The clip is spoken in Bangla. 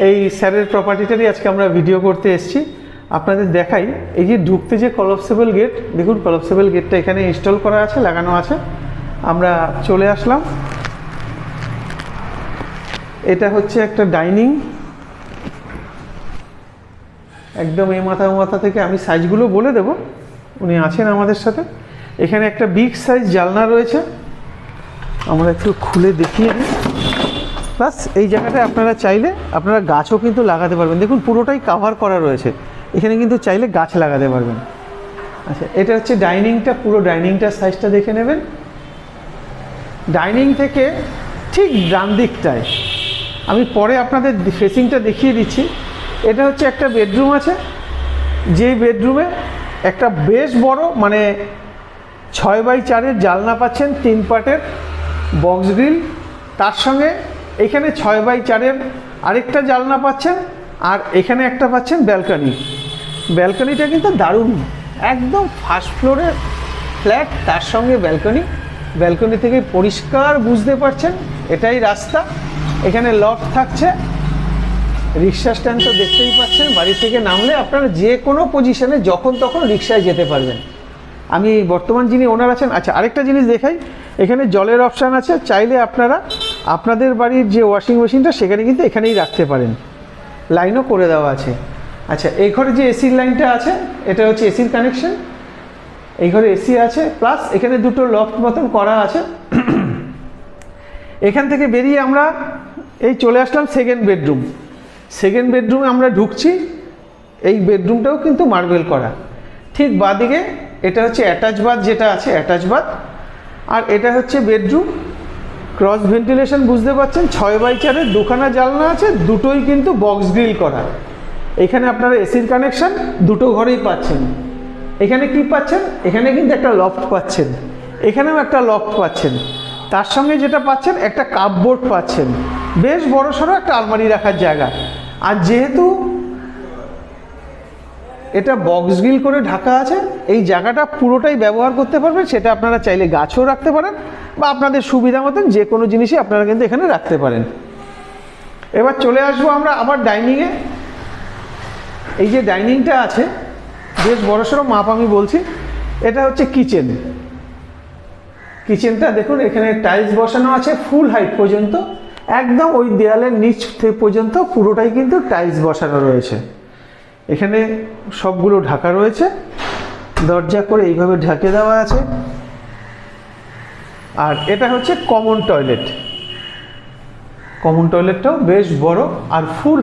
এই স্যারের প্রপার্টিটারই আজকে আমরা ভিডিও করতে এসেছি। আপনাদের দেখাই, এই যে ঢুকতে যে কলাপসেবল গেট, দেখুন কলাপসেবল গেটটা এখানে ইনস্টল করা আছে, লাগানো আছে। আমরা চলে আসলাম। এটা হচ্ছে একটা ডাইনিং, একদম এই মাথা থেকে আমি সাইজগুলো বলে দেব, উনি আছেন আমাদের সাথে। এখানে একটা বিগ সাইজ জানলা রয়েছে, আমরা একটু খুলে দেখিয়ে দিই। প্লাস এই জায়গাটায় আপনারা চাইলে আপনারা গাছও কিন্তু লাগাতে পারবেন। দেখুন পুরোটাই কাভার করা রয়েছে, এখানে কিন্তু চাইলে গাছ লাগাতে পারবেন। আচ্ছা, এটা হচ্ছে ডাইনিংটা, পুরো ডাইনিংটার সাইজটা দেখে নেবেন। ডাইনিং থেকে ঠিক ডান দিকটায়, আমি পরে আপনাদের ফেসিংটা দেখিয়ে দিচ্ছি। এটা হচ্ছে একটা বেডরুম আছে, যেই বেডরুমে একটা বেশ বড় মানে 6x4 জানলা পাচ্ছেন, 3 পার্টের বক্স গ্রিল। তার সঙ্গে এখানে 6x4 আরেকটা জানলা পাচ্ছেন, আর এখানে একটা পাচ্ছেন ব্যালকনি। ব্যালকনিটা কিন্তু দারুণ, একদম ফার্স্ট ফ্লোরের ফ্ল্যাট, তার সঙ্গে ব্যালকনি। ব্যালকনি থেকে পরিষ্কার বুঝতে পারছেন এটাই রাস্তা। এখানে লফট থাকছে, রিক্সা স্ট্যান্ড তো দেখতেই পাচ্ছেন। বাড়ি থেকে নামলে আপনারা যে কোনো পজিশনে যখন তখন রিক্সায় যেতে পারবেন। আমি বর্তমান যিনি ওনার আছেন, আচ্ছা আরেকটা জিনিস দেখাই, এখানে জলের অপশান আছে। চাইলে আপনারা আপনাদের বাড়ির যে ওয়াশিং মেশিনটা সেখানে কিন্তু এখানেই রাখতে পারেন, লাইনও করে দেওয়া আছে। আচ্ছা, এই ঘরে যে এসির লাইনটা আছে, এটা হচ্ছে এসির কানেকশন। এই ঘরে এসি আছে, প্লাস এখানে দুটো লফট মতন করা আছে। এখান থেকে বেরিয়ে আমরা এই চলে আসলাম সেকেন্ড বেডরুম। সেকেন্ড বেডরুমে আমরা ঢুকছি। এই বেডরুমটাও কিন্তু মার্বেল করা। ঠিক বাঁদিকে এটা হচ্ছে অ্যাটাচ বাথ, যেটা আছে অ্যাটাচ বাথ। আর এটা হচ্ছে বেডরুম, ক্রস ভেন্টিলেশন বুঝতে পারছেন। 6x4 দুখানা জানলা আছে, দুটোই কিন্তু বক্স গ্রিল করা। এখানে আপনারা এসির কানেকশন দুটো ঘরেই পাচ্ছেন। এখানে কি পাচ্ছেন, এখানে কিন্তু একটা লফট পাচ্ছেন, এখানেও একটা লফট পাচ্ছেন। তার সঙ্গে যেটা পাচ্ছেন, একটা কাপবোর্ড পাচ্ছেন, বেশ বড় সড়ো একটা আলমারি রাখার জায়গা। আর যেহেতু এটা বক্স গ্রিল করে ঢাকা আছে, এই জায়গাটা পুরোটাই ব্যবহার করতে পারবেন। সেটা আপনারা চাইলে গাছও রাখতে পারেন, বা আপনাদের সুবিধা মতন যে কোনো জিনিসই আপনারা কিন্তু এখানে রাখতে পারেন। এবার চলে আসবো আমরা আবার ডাইনিংয়ে। এই যে ডাইনিংটা আছে, বেশ বড়সড় মাপ আমি বলছি। এটা হচ্ছে কিচেন। কিচেনটা দেখুন, এখানে টাইলস বসানো আছে ফুল হাইট পর্যন্ত, একদম ওই দেয়ালের নিচ পর্যন্ত পুরোটাই কিন্তু টাইলস বসানো রয়েছে। এখানে সবগুলো ঢাকা রয়েছে, দরজা করে এইভাবে ঢাকে দেওয়া আছে। আর এটা হচ্ছে কমন টয়লেট। কমন টয়লেটটাও বেশ বড় আর ফুল